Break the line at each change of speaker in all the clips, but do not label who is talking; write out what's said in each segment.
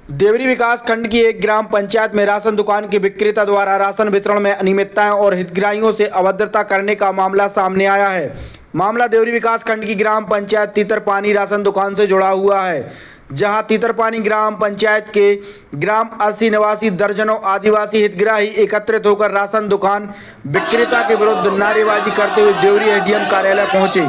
देवरी विकास खंड की एक ग्राम पंचायत में राशन दुकान के विक्रेता द्वारा राशन वितरण में अनियमितताएं और हितग्राहियों से अभद्रता करने का मामला सामने आया है। मामला देवरी विकास खंड की ग्राम पंचायत तीतरपानी राशन दुकान से जुड़ा हुआ है, जहां तीतरपानी ग्राम पंचायत के ग्राम 80 निवासी दर्जनों आदिवासी हितग्राही एकत्रित होकर राशन दुकान विक्रेता के विरुद्ध नारेबाजी करते हुए देवरी एसडीएम कार्यालय पहुंचे,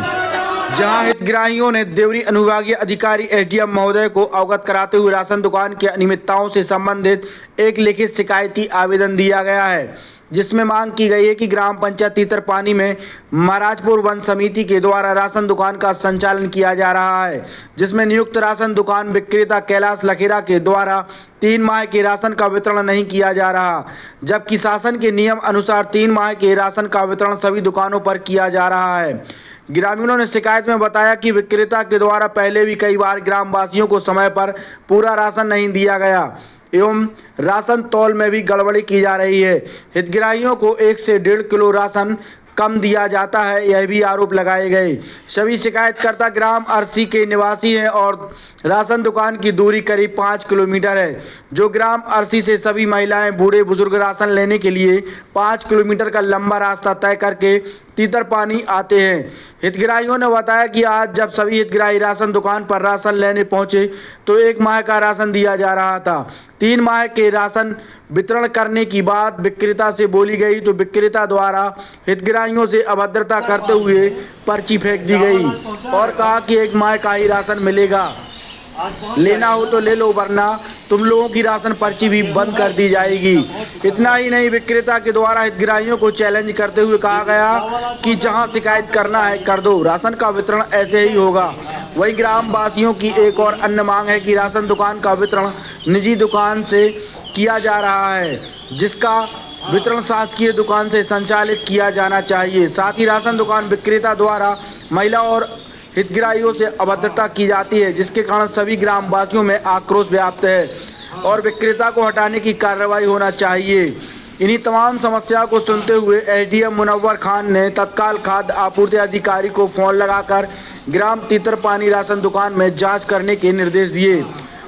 जहां हितग्राहियों ने देवरी अनुविभागीय अधिकारी एसडीएम महोदय को अवगत कराते हुए राशन दुकान की अनियमितताओं से संबंधित एक लिखित शिकायती आवेदन दिया गया है, जिसमें मांग की गई है कि ग्राम पंचायत तीतरपानी में महाराजपुर वन समिति के द्वारा राशन दुकान का संचालन किया जा रहा है, जिसमें नियुक्त राशन दुकान विक्रेता कैलाश लखेरा के द्वारा 3 माह के राशन का वितरण नहीं किया जा रहा, जबकि शासन के नियम अनुसार 3 माह के राशन का वितरण सभी दुकानों पर किया जा रहा है। ग्रामीणों ने शिकायत में बताया कि विक्रेता के द्वारा पहले भी कई बार ग्रामवासियों को समय पर पूरा राशन नहीं दिया गया एवं राशन तौल में भी गड़बड़ी की जा रही है। हितग्राहियों को 1 से 1.5 किलो राशन कम दिया जाता है, यह भी आरोप लगाए गए। सभी शिकायतकर्ता ग्राम अरसी के निवासी हैं और राशन दुकान की दूरी करीब 5 किलोमीटर है, जो ग्राम अरसी से सभी महिलाएं बूढ़े बुजुर्ग राशन लेने के लिए 5 किलोमीटर का लंबा रास्ता तय करके तीतरपानी आते हैं। हितग्राहियों ने बताया कि आज जब सभी हितग्राही राशन दुकान पर राशन लेने पहुंचे तो 1 माह का राशन दिया जा रहा था। 3 माह के राशन वितरण करने की बात विक्रेता से बोली गई तो विक्रेता द्वारा हितग्राहियों से अभद्रता करते हुए पर्ची फेंक दी गई और कहा कि 1 माह का ही राशन मिलेगा, लेना हो तो ले लो वरना तुम लोगों की राशन पर्ची भी बंद कर दी जाएगी। इतना ही नहीं, विक्रेता के द्वारा हितग्राहियों को चैलेंज करते हुए कहा गया कि जहां शिकायत करना है कर दो, राशन का वितरण ऐसे ही होगा। वहीं ग्रामवासियों की एक और अन्य मांग है कि राशन दुकान का वितरण निजी दुकान से किया जा रहा है, जिसका वितरण शासकीय दुकान से संचालित किया जाना चाहिए। साथ ही राशन दुकान विक्रेता द्वारा महिला और हितग्राहियों से अभद्रता की जाती है, जिसके कारण सभी ग्रामवासियों में आक्रोश व्याप्त है और विक्रेता को हटाने की कार्रवाई होना चाहिए। इन्हीं तमाम समस्याओं को सुनते हुए एसडीएम मुनव्वर खान ने तत्काल खाद्य आपूर्ति अधिकारी को फोन लगाकर ग्राम तीतरपानी राशन दुकान में जांच करने के निर्देश दिए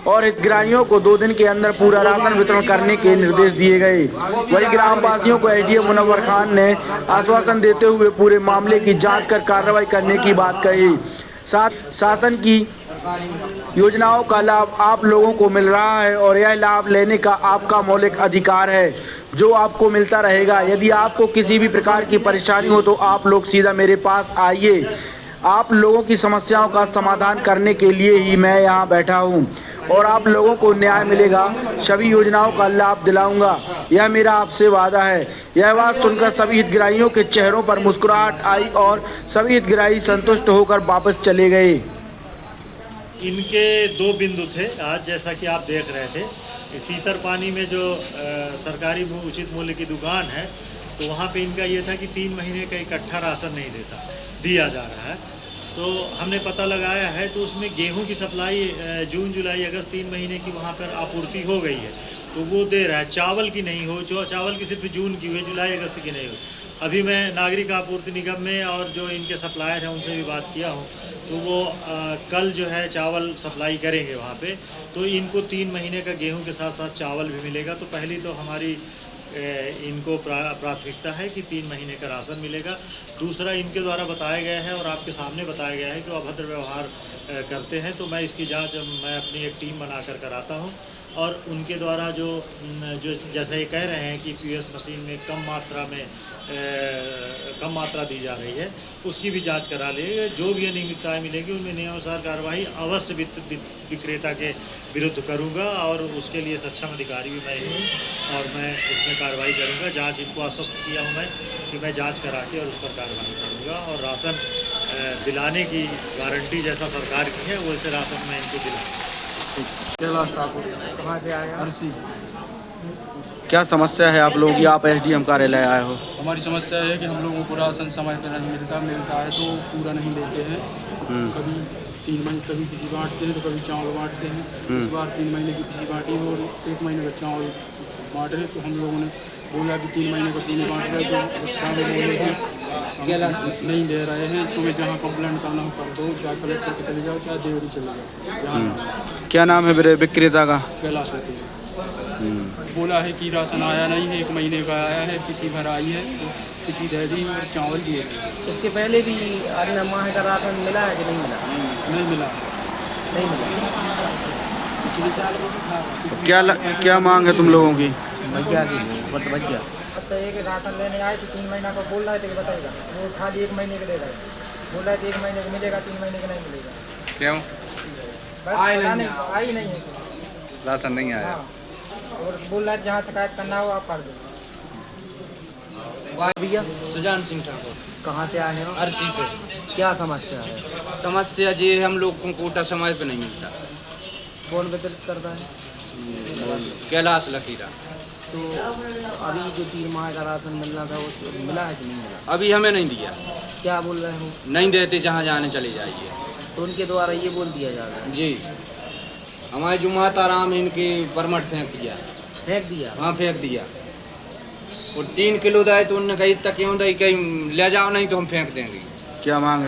और हितग्राहियों को 2 दिन के अंदर पूरा राशन वितरण करने के निर्देश दिए गए। वहीं ग्रामवासियों को एसडीएम मुनव्वर खान ने आश्वासन देते हुए पूरे मामले की जांच कर कार्रवाई करने की बात कही। साथ शासन की योजनाओं का लाभ आप लोगों को मिल रहा है और यह लाभ लेने का आपका मौलिक अधिकार है, जो आपको मिलता रहेगा। यदि आपको किसी भी प्रकार की परेशानी हो तो आप लोग सीधा मेरे पास आइए। आप लोगों की समस्याओं का समाधान करने के लिए ही मैं यहाँ बैठा हूँ और आप लोगों को न्याय मिलेगा, सभी योजनाओं का लाभ दिलाऊंगा, यह मेरा आपसे वादा है। यह बात सुनकर सभी हितग्राहियों के चेहरों पर मुस्कुराहट आई और सभी हितग्राही संतुष्ट होकर वापस चले गए।
इनके 2 बिंदु थे आज, जैसा कि आप देख रहे थे। तीतरपानी में जो सरकारी उचित मूल्य की दुकान है, तो वहाँ पे इनका ये था कि 3 महीने का इकट्ठा राशन नहीं दिया जा रहा है। तो हमने पता लगाया है तो उसमें गेहूं की सप्लाई जून जुलाई अगस्त 3 महीने की वहाँ पर आपूर्ति हो गई है, तो वो दे रहा है। चावल की नहीं हो, जो चावल की सिर्फ जून की हुई, जुलाई अगस्त की नहीं हो। अभी मैं नागरिक आपूर्ति निगम में और जो इनके सप्लायर हैं उनसे भी बात किया हूँ, तो वो कल जो है चावल सप्लाई करेंगे वहाँ पे। तो इनको 3 महीने का गेहूं के साथ साथ चावल भी मिलेगा। तो पहली तो हमारी इनको प्राथमिकता है कि 3 महीने का राशन मिलेगा। दूसरा, इनके द्वारा बताया गया है और आपके सामने बताया गया है कि वो अभद्र व्यवहार करते हैं, तो मैं इसकी जांच मैं अपनी एक टीम बनाकर कराता हूं और उनके द्वारा जो जैसा ये कह रहे हैं कि पीओएस मशीन में कम मात्रा दी जा रही है, उसकी भी जांच करा लेंगे। जो भी अनियमितताएँ मिलेगी उनमें नियमानुसार कार्रवाई अवश्य विक्रेता के विरुद्ध करूंगा और उसके लिए सक्षम अधिकारी भी मैं हूँ और मैं इसमें कार्रवाई करूंगा। जांच इनको आश्वस्त किया हूँ मैं कि मैं जांच करा के और उस पर कार्रवाई करूंगा और राशन दिलाने की गारंटी जैसा सरकार की है वैसे राशन मैं इनको दिलाऊंगा।
कैलाश ठाकुर। कहाँ से आए? अरसी।
क्या समस्या है आप लोगों की? आप एसडीएम कार्यालय आए हो।
हमारी समस्या है कि हम लोगों को राशन समय पर नहीं मिलता है तो पूरा नहीं देते हैं। कभी 3 महीने, कभी किसी बांटते हैं तो कभी चावल बांटते हैं। इस बार 3 महीने की किसी बांटी और 1 महीने का चावल बांट रहे, तो हम लोगों ने बोला कि 3 महीने को 3 बांट रहे, तो गुस्सा में बोले कि नहीं दे रहे हैं। तुम्हें जहाँ कंप्लेंट करना हो कर दो, चाहे कलेक्टर पे चले जाओ, चाहे देवरी चले जाओ, जहाँ
क्या नाम है विक्रेता का?
कैलाश होती है। बोला है कि राशन आया नहीं है, 1 महीने का आया है, किसी घर आई है तो किसी दे दी और चावल दिए।
इसके पहले भी अन्य माह का राशन मिला है कि नहीं मिला?
नहीं मिला।
नहीं मिला।
पिछले साल को था।
क्या मांग है तुम लोगों की?
भैया की बट भैया बस एक राशन लेने आए थे, 3 महीना का बोल रहे थे कि बताएगा, वो खाली 1 महीने के दे रहे, बोल रहे थे 1 महीने का मिलेगा, 3 महीने का नहीं मिलेगा।
क्यों?
बस आई नहीं है,
राशन नहीं आया।
हाँ, और बोल रहे थे जहाँ शिकायत करना हो आप कर दो। भैया
सुजान सिंह ठाकुर
कहाँ से आए हैं?
अर्सी से।
क्या समस्या है?
समस्या ये हम लोग को कोटा समय पे नहीं मिलता।
कौन वितरित करता है?
कैलाश लकीरा।
तो अभी जो 3 माह का राशन मिलना था वो मिला है कि नहीं मिला?
अभी हमें नहीं दिया।
क्या बोल रहे हो?
नहीं देते, जहाँ जाने चले जाइए।
तो उनके द्वारा ये बोल दिया जा रहा है?
जी, हमारे जो माता राम इनकी परमट फेंक दिया।
फेंक दिया?
हाँ फेंक दिया। और 3 किलो दाए तो उनने कही तक क्यों दई, कहीं ले जाओ नहीं तो हम फेंक देंगे।
क्या मांग है?